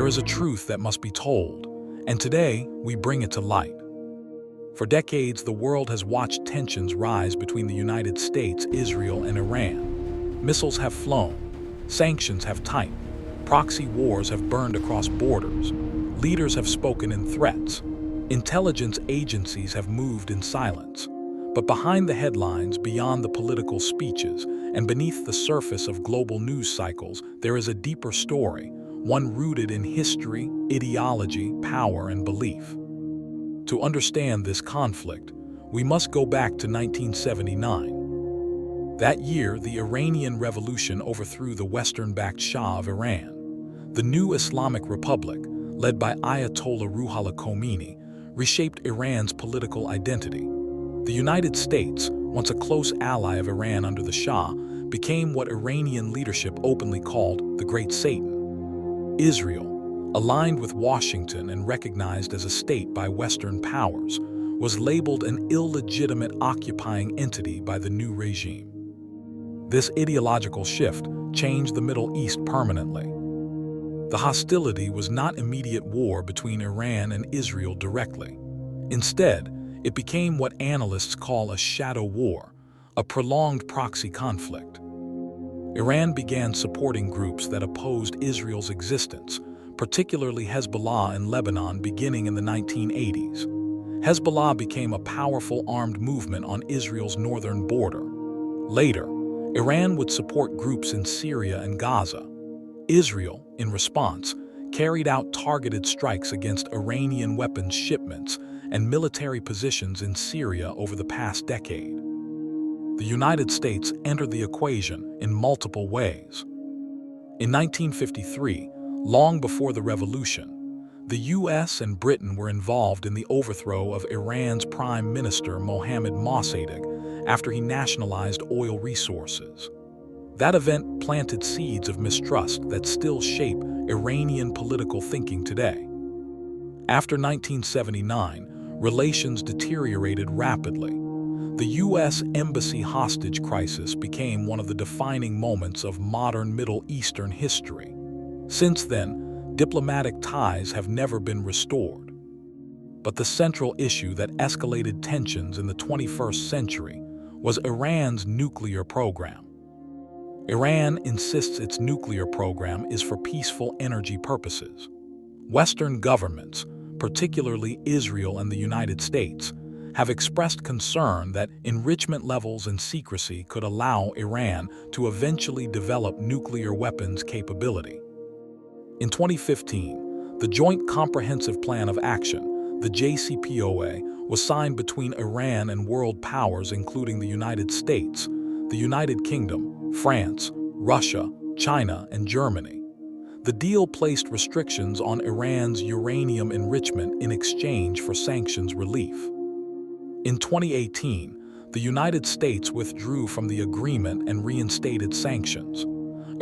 there is a truth that must be told, and today we bring it to light. For decades, the world has watched tensions rise between the United States, Israel, and Iran. Missiles have flown, sanctions have tightened, proxy wars have burned across borders, leaders have spoken in threats, intelligence agencies have moved in silence. But behind the headlines, beyond the political speeches, and beneath the surface of global news cycles, there is a deeper story, one rooted in history, ideology, power, and belief. To understand this conflict, we must go back to 1979. That year, the Iranian Revolution overthrew the Western-backed Shah of Iran. The new Islamic Republic, led by Ayatollah Ruhollah Khomeini, reshaped Iran's political identity. The United States, once a close ally of Iran under the Shah, became what Iranian leadership openly called the Great Satan. Israel, aligned with Washington and recognized as a state by Western powers, was labeled an illegitimate occupying entity by the new regime. This ideological shift changed the Middle East permanently. The hostility was not immediate war between Iran and Israel directly. Instead, it became what analysts call a shadow war, a prolonged proxy conflict. Iran began supporting groups that opposed Israel's existence, particularly Hezbollah in Lebanon beginning in the 1980s. Hezbollah became a powerful armed movement on Israel's northern border. Later, Iran would support groups in Syria and Gaza. Israel, in response, carried out targeted strikes against Iranian weapons shipments and military positions in Syria over the past decade. The United States entered the equation in multiple ways. In 1953, long before the revolution, the U.S. and Britain were involved in the overthrow of Iran's Prime Minister Mohammad Mossadegh after he nationalized oil resources. That event planted seeds of mistrust that still shape Iranian political thinking today. After 1979, relations deteriorated rapidly. The U.S. embassy hostage crisis became one of the defining moments of modern Middle Eastern history. Since then, diplomatic ties have never been restored. But the central issue that escalated tensions in the 21st century was Iran's nuclear program. Iran insists its nuclear program is for peaceful energy purposes. Western governments, particularly Israel and the United States, have expressed concern that enrichment levels and secrecy could allow Iran to eventually develop nuclear weapons capability. In 2015, the Joint Comprehensive Plan of Action, the JCPOA, was signed between Iran and world powers including the United States, the United Kingdom, France, Russia, China, and Germany. The deal placed restrictions on Iran's uranium enrichment in exchange for sanctions relief. In 2018, the United States withdrew from the agreement and reinstated sanctions.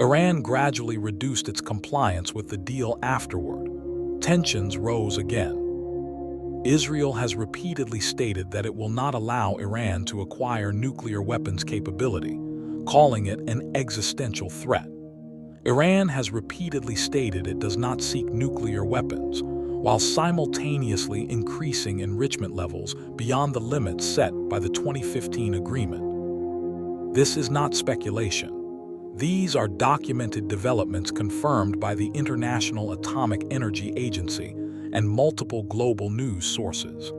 Iran gradually reduced its compliance with the deal afterward. Tensions rose again. Israel has repeatedly stated that it will not allow Iran to acquire nuclear weapons capability, calling it an existential threat. Iran has repeatedly stated it does not seek nuclear weapons, while simultaneously increasing enrichment levels beyond the limits set by the 2015 agreement. This is not speculation. These are documented developments confirmed by the International Atomic Energy Agency and multiple global news sources.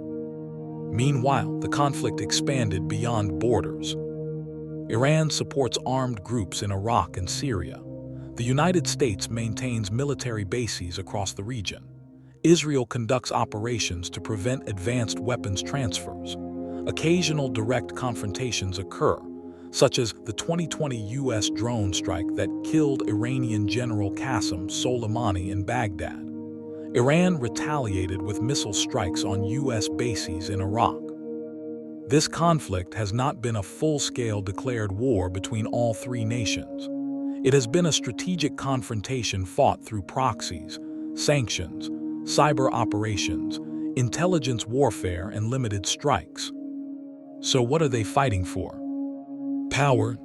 Meanwhile, the conflict expanded beyond borders. Iran supports armed groups in Iraq and Syria. The United States maintains military bases across the region. Israel conducts operations to prevent advanced weapons transfers. Occasional direct confrontations occur, such as the 2020 U.S. drone strike that killed Iranian General Qasem Soleimani in Baghdad. Iran retaliated with missile strikes on U.S. bases in Iraq. This conflict has not been a full-scale declared war between all three nations. It has been a strategic confrontation fought through proxies, sanctions, cyber operations, intelligence warfare, and limited strikes. So what are they fighting for? Power,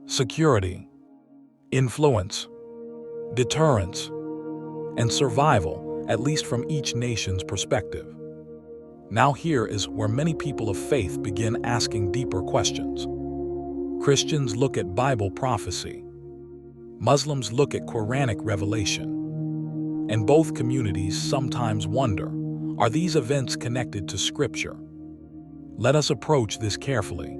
security, influence, deterrence. and survival, at least from each nation's perspective. Now here is where many people of faith begin asking deeper questions. Christians look at Bible prophecy. Muslims look at Quranic revelation. And both communities sometimes wonder, are these events connected to Scripture? Let us approach this carefully.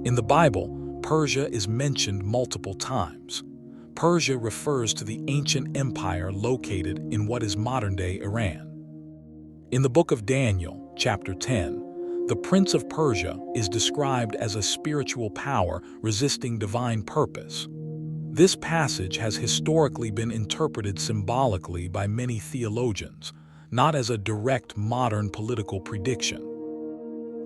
In the Bible, Persia is mentioned multiple times. Persia refers to the ancient empire located in what is modern-day Iran. In the book of Daniel, chapter 10, the Prince of Persia is described as a spiritual power resisting divine purpose. This passage has historically been interpreted symbolically by many theologians, not as a direct modern political prediction.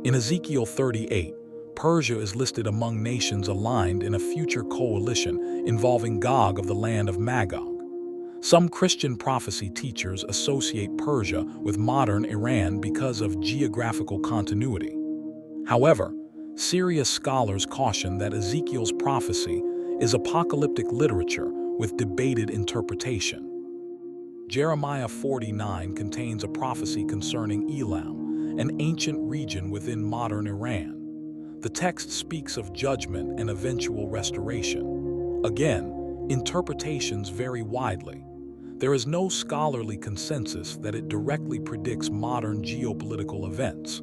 In Ezekiel 38, Persia is listed among nations aligned in a future coalition involving Gog of the land of Magog. Some Christian prophecy teachers associate Persia with modern Iran because of geographical continuity. However, serious scholars caution that Ezekiel's prophecy is apocalyptic literature with debated interpretation. Jeremiah 49 contains a prophecy concerning Elam, an ancient region within modern Iran. The text speaks of judgment and eventual restoration. Again, interpretations vary widely. There is no scholarly consensus that it directly predicts modern geopolitical events.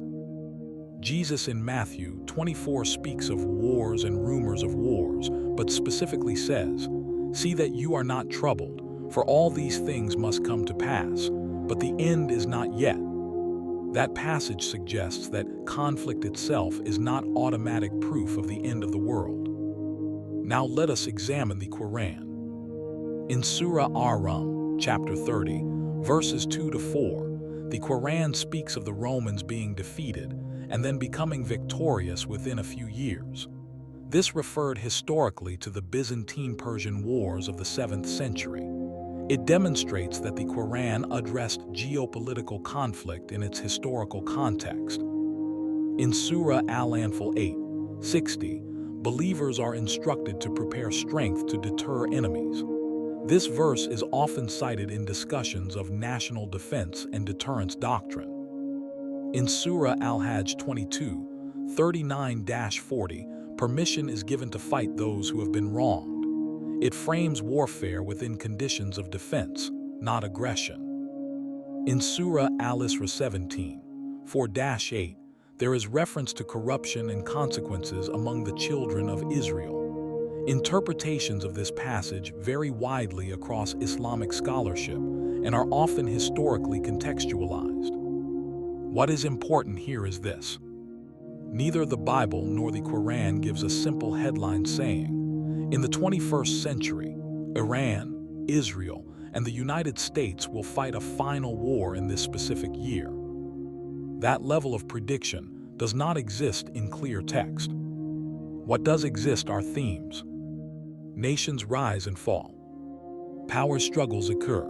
Jesus in Matthew 24 speaks of wars and rumors of wars, but specifically says, "See that you are not troubled, for all these things must come to pass, but the end is not yet." That passage suggests that conflict itself is not automatic proof of the end of the world. Now let us examine the Qur'an. In Surah Ar-Rum, chapter 30, verses 2 to 4, the Qur'an speaks of the Romans being defeated and then becoming victorious within a few years. This referred historically to the Byzantine-Persian wars of the 7th century. It demonstrates that the Qur'an addressed geopolitical conflict in its historical context. In Surah Al-Anfal 8:60, believers are instructed to prepare strength to deter enemies. This verse is often cited in discussions of national defense and deterrence doctrine. In Surah Al-Hajj 22:39-40, permission is given to fight those who have been wronged. It frames warfare within conditions of defense, not aggression. In Surah Al-Isra 17:4-8, there is reference to corruption and consequences among the children of Israel. Interpretations of this passage vary widely across Islamic scholarship and are often historically contextualized. What is important here is this. Neither the Bible nor the Qur'an gives a simple headline saying, "In the 21st century, Iran, Israel, and the United States will fight a final war in this specific year." That level of prediction does not exist in clear text. What does exist are themes. Nations rise and fall. Power struggles occur.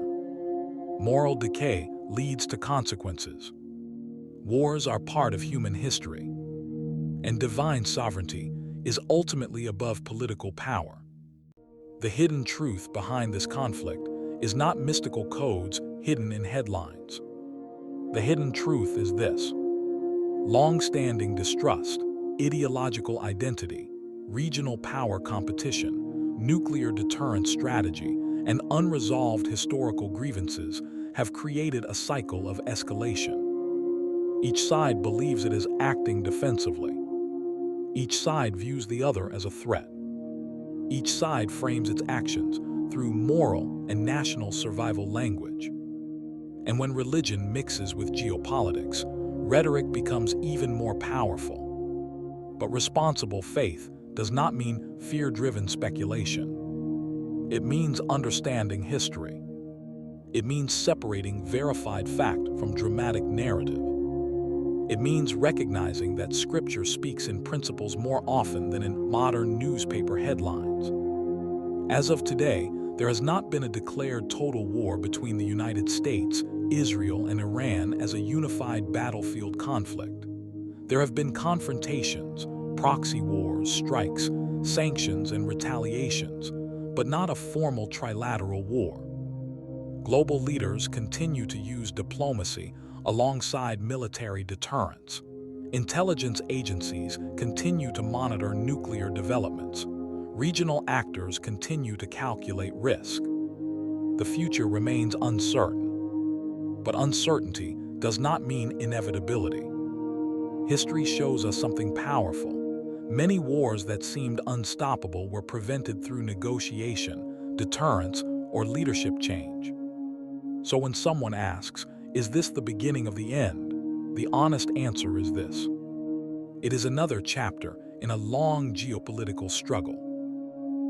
Moral decay leads to consequences. Wars are part of human history. And divine sovereignty is ultimately above political power. The hidden truth behind this conflict is not mystical codes hidden in headlines. The hidden truth is this: long-standing distrust, ideological identity, regional power competition, nuclear deterrence strategy, and unresolved historical grievances have created a cycle of escalation. Each side believes it is acting defensively. Each side views the other as a threat. Each side frames its actions through moral and national survival language. And when religion mixes with geopolitics, rhetoric becomes even more powerful. But responsible faith does not mean fear-driven speculation. It means understanding history. It means separating verified fact from dramatic narrative. It means recognizing that Scripture speaks in principles more often than in modern newspaper headlines. As of today, there has not been a declared total war between the United States, Israel, and Iran as a unified battlefield conflict. There have been confrontations, proxy wars, strikes, sanctions, and retaliations, but not a formal trilateral war. Global leaders continue to use diplomacy alongside military deterrence. Intelligence agencies continue to monitor nuclear developments. Regional actors continue to calculate risk. The future remains uncertain. But uncertainty does not mean inevitability. History shows us something powerful. Many wars that seemed unstoppable were prevented through negotiation, deterrence, or leadership change. So when someone asks, "Is this the beginning of the end?" the honest answer is this. It is another chapter in a long geopolitical struggle.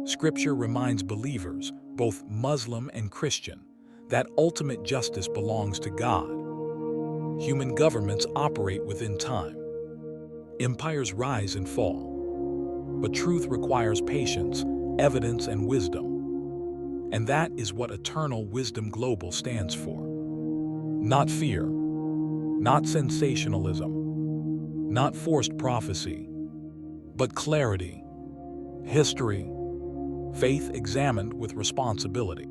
Scripture reminds believers, both Muslim and Christian, that ultimate justice belongs to God. Human governments operate within time. Empires rise and fall. But truth requires patience, evidence, and wisdom. And that is what Eternal Wisdom Global stands for. Not fear, not sensationalism, not forced prophecy, but clarity, history, faith examined with responsibility.